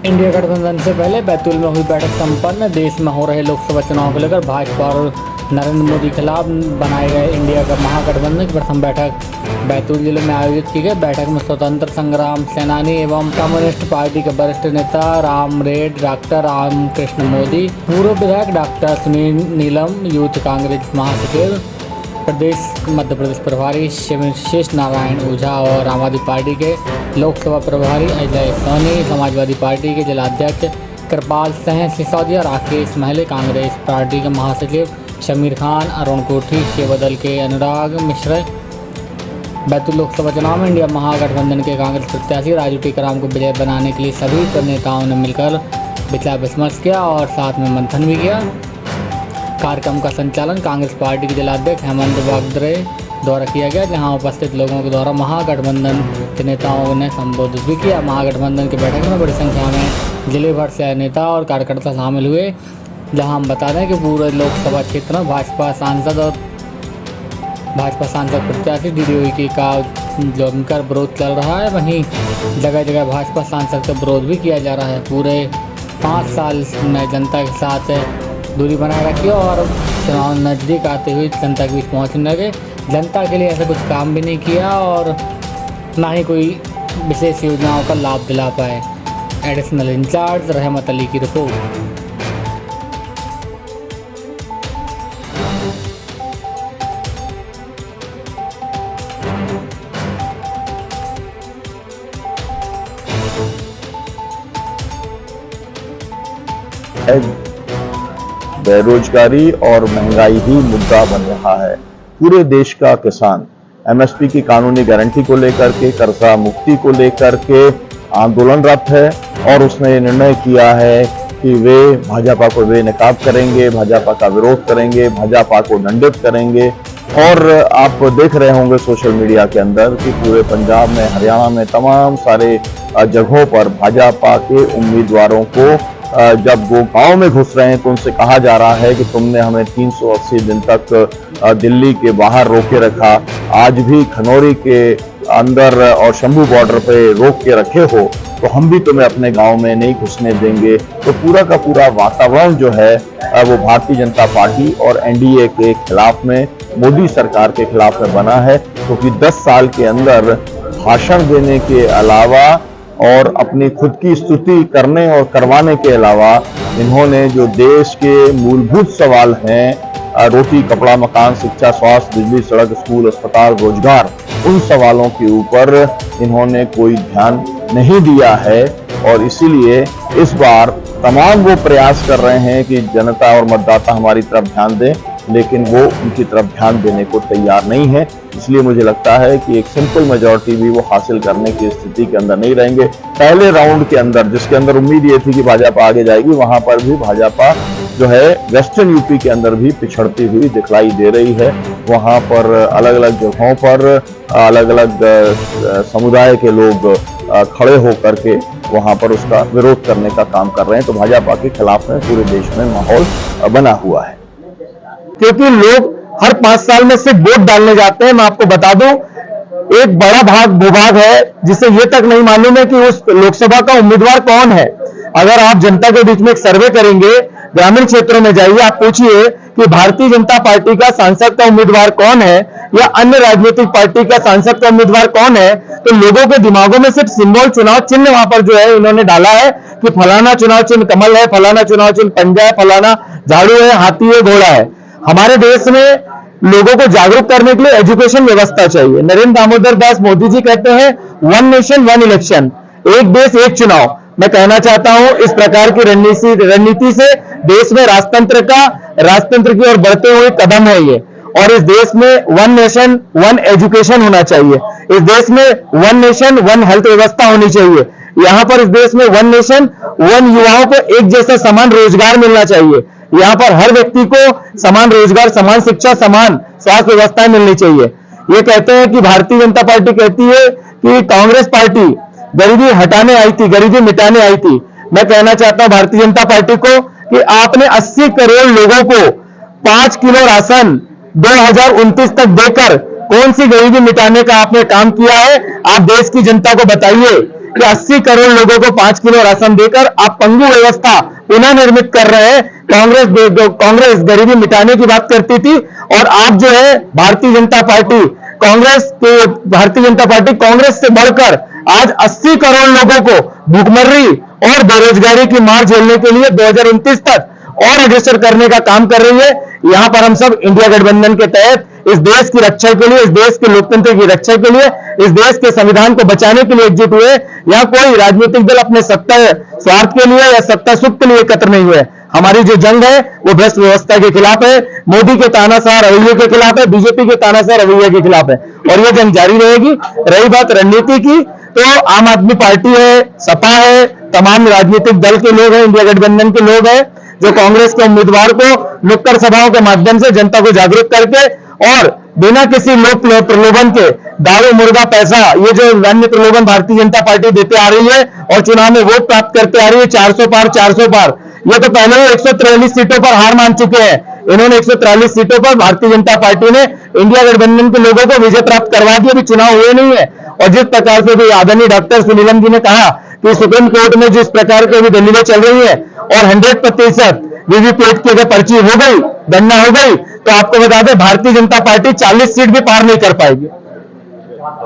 India गठबंधन से पहले बैतूल में हुई बैठक संपन्न। देश में हो रहे लोकसभा चुनाव को लेकर भाजपा और नरेंद्र मोदी के खिलाफ बनाए गए इंडिया का महागठबंधन की प्रथम बैठक बैतूल जिले में आयोजित की गई। बैठक में स्वतंत्र संग्राम सेनानी एवं कम्युनिस्ट पार्टी के वरिष्ठ नेता राम रेड, डॉक्टर राम कृष्ण मोदी, पूर्व विधायक डॉक्टर सुनील नीलम, यूथ कांग्रेस महासचिव प्रदेश मध्य प्रदेश प्रभारी शेष नारायण ओझा और आम आदमी पार्टी के लोकसभा प्रभारी अजय सोनी, समाजवादी पार्टी के जिलाध्यक्ष कृपाल सिंह सिसोदिया, राकेश महले, कांग्रेस पार्टी के महासचिव शमीर खान, अरुण कोठी, सेवा दल के अनुराग मिश्र। बैतूल लोकसभा चुनाव में इंडिया महागठबंधन के कांग्रेस प्रत्याशी राजू टीकाराम को विजय बनाने के लिए सभी नेताओं ने मिलकर विचार विमर्श किया और साथ में मंथन भी किया। कार्यक्रम का संचालन कांग्रेस पार्टी के जिलाध्यक्ष हेमंत वागदरे द्वारा किया गया, जहां उपस्थित लोगों के द्वारा महागठबंधन के नेताओं ने संबोधित भी किया। महागठबंधन की बैठक में बड़ी संख्या में जिले भर से नेता और कार्यकर्ता शामिल हुए, जहां हम बता दें कि पूरे लोकसभा क्षेत्र में भाजपा सांसद प्रत्याशी DDOE का जमकर विरोध चल रहा है। वहीं जगह जगह भाजपा सांसद का विरोध भी किया जा रहा है। पूरे 5 साल में जनता के साथ दूरी बनाए रखी और चुनाव नज़दीक आते हुए जनता के बीच पहुँचने लगे। जनता के लिए ऐसा कुछ काम भी नहीं किया और ना ही कोई विशेष योजनाओं का लाभ दिला पाए। एडिशनल इंचार्ज रहमत अली की रिपोर्ट। बेरोजगारी और महंगाई ही मुद्दा बन रहा है। पूरे देश का किसान MSP की कानूनी गारंटी को लेकर के, कर्जा मुक्ति को लेकर के आंदोलनरत है और उसने निर्णय किया है कि वे भाजपा को बेनकाब करेंगे, भाजपा का विरोध करेंगे, भाजपा को दंडित करेंगे। और आप देख रहे होंगे सोशल मीडिया के अंदर कि पूरे पंजाब में, हरियाणा में, तमाम सारे जगहों पर भाजपा के उम्मीदवारों को जब वो गांव में घुस रहे हैं तो उनसे कहा जा रहा है कि तुमने हमें 380 दिन तक दिल्ली के बाहर रोके रखा, आज भी खनौरी के अंदर और शंभू बॉर्डर पे रोक के रखे हो, तो हम भी तुम्हें अपने गांव में नहीं घुसने देंगे। तो पूरा का पूरा वातावरण जो है वो भारतीय जनता पार्टी और NDA के खिलाफ में, मोदी सरकार के खिलाफ में बना है, क्योंकि 10 साल के अंदर भाषण देने के अलावा और अपनी खुद की स्तुति करने और करवाने के अलावा इन्होंने जो देश के मूलभूत सवाल हैं, रोटी, कपड़ा, मकान, शिक्षा, स्वास्थ्य, बिजली, सड़क, स्कूल, अस्पताल, रोजगार, उन सवालों के ऊपर इन्होंने कोई ध्यान नहीं दिया है। और इसीलिए इस बार तमाम वो प्रयास कर रहे हैं कि जनता और मतदाता हमारी तरफ ध्यान दें, लेकिन वो उनकी तरफ ध्यान देने को तैयार नहीं है। इसलिए मुझे लगता है कि एक सिंपल मेजॉरिटी भी वो हासिल करने की स्थिति के अंदर नहीं रहेंगे। पहले राउंड के अंदर, जिसके अंदर उम्मीद ये थी कि भाजपा आगे जाएगी, वहां पर भी भाजपा जो है वेस्टर्न यूपी के अंदर भी पिछड़ती हुई दिखलाई दे रही है। वहां पर अलग अलग जगहों पर अलग अलग समुदाय के लोग खड़े होकर के वहां पर उसका विरोध करने का काम कर रहे हैं। तो भाजपा के खिलाफ में पूरे देश में माहौल बना हुआ है, क्योंकि लोग हर 5 साल में सिर्फ वोट डालने जाते हैं। मैं आपको बता दूं, एक बड़ा भूभाग है जिसे ये तक नहीं मालूम है कि उस लोकसभा का उम्मीदवार कौन है। अगर आप जनता के बीच में एक सर्वे करेंगे, ग्रामीण क्षेत्रों में जाइए, आप पूछिए कि भारतीय जनता पार्टी का सांसद का उम्मीदवार कौन है या अन्य राजनीतिक पार्टी का सांसद का उम्मीदवार कौन है, तो लोगों के दिमागों में सिर्फ सिंबल, चुनाव चिन्ह वहां पर जो है इन्होंने डाला है कि फलाना चुनाव चिन्ह कमल है, फलाना चुनाव चिन्ह पंजा है, फलाना झाड़ू है, हाथी है, घोड़ा है। हमारे देश में लोगों को जागरूक करने के लिए एजुकेशन व्यवस्था चाहिए। नरेंद्र दामोदर दास मोदी जी कहते हैं 1 नेशन 1 इलेक्शन, एक देश एक चुनाव। मैं कहना चाहता हूं इस प्रकार की रणनीति से देश में राजतंत्र की ओर बढ़ते हुए कदम है ये। और इस देश में 1 नेशन 1 एजुकेशन होना चाहिए। इस देश में 1 नेशन 1 हेल्थ व्यवस्था होनी चाहिए। यहाँ पर इस देश में 1 नेशन 1 युवाओं को एक जैसा समान रोजगार मिलना चाहिए। यहाँ पर हर व्यक्ति को समान रोजगार, समान शिक्षा, समान स्वास्थ्य व्यवस्थाएं मिलनी चाहिए। ये कहते हैं कि भारतीय जनता पार्टी कहती है कि कांग्रेस पार्टी गरीबी हटाने आई थी, गरीबी मिटाने आई थी। मैं कहना चाहता हूं भारतीय जनता पार्टी को कि आपने 80 करोड़ लोगों को 5 किलो राशन 2029 तक देकर कौन सी गरीबी मिटाने का आपने काम किया है? आप देश की जनता को बताइए। कि 80 करोड़ लोगों को 5 किलो राशन देकर आप पंगु व्यवस्था पुनः निर्मित कर रहे हैं। कांग्रेस गरीबी मिटाने की बात करती थी और आप जो है भारतीय जनता पार्टी कांग्रेस से बढ़कर आज 80 करोड़ लोगों को भूखमरी और बेरोजगारी की मार झेलने के लिए 2029 तक और अग्रसर करने का काम कर रही है। यहां पर हम सब इंडिया गठबंधन के तहत इस देश की रक्षा के लिए, इस देश के लोकतंत्र की रक्षा के लिए, इस देश के संविधान को बचाने के लिए एकजुट हुए। यहां कोई राजनीतिक दल अपने सत्ता स्वार्थ के लिए या सत्ता सुख के लिए एकत्र नहीं हुए। हमारी जो जंग है वो भ्रष्ट व्यवस्था के खिलाफ है, मोदी के तानाशाह रवैये के खिलाफ है, बीजेपी के तानाशाह रवैये के खिलाफ है और ये जंग जारी रहेगी। रही बात रणनीति की, तो आम आदमी पार्टी है, सपा है, तमाम राजनीतिक दल के लोग हैं, इंडिया गठबंधन के लोग हैं जो कांग्रेस के उम्मीदवार को नुक्कड़ सभाओं के माध्यम से जनता को जागरूक करके और बिना किसी लोक प्रलोभन के दारू मुर्गा पैसा, ये जो अन्य प्रलोभन भारतीय जनता पार्टी देते आ रही है और चुनाव में वोट प्राप्त करते आ रही है 400 पार। ये तो पहले 143 सीटों पर हार मान चुके हैं। इन्होंने 143 सीटों पर भारतीय जनता पार्टी ने इंडिया गठबंधन के लोगों को विजय प्राप्त करवा दी, अभी चुनाव हुए नहीं है। और जिस प्रकार से भी आदरणीय डॉक्टर सुनीलम जी ने कहा कि सुप्रीम कोर्ट में जिस प्रकार की अभी दलीलें चल रही है और 100% वीवीपैट की अगर पर्ची हो गई, गणना हो गई, तो आपको बता दें भारतीय जनता पार्टी 40 सीट भी पार नहीं कर पाएगी।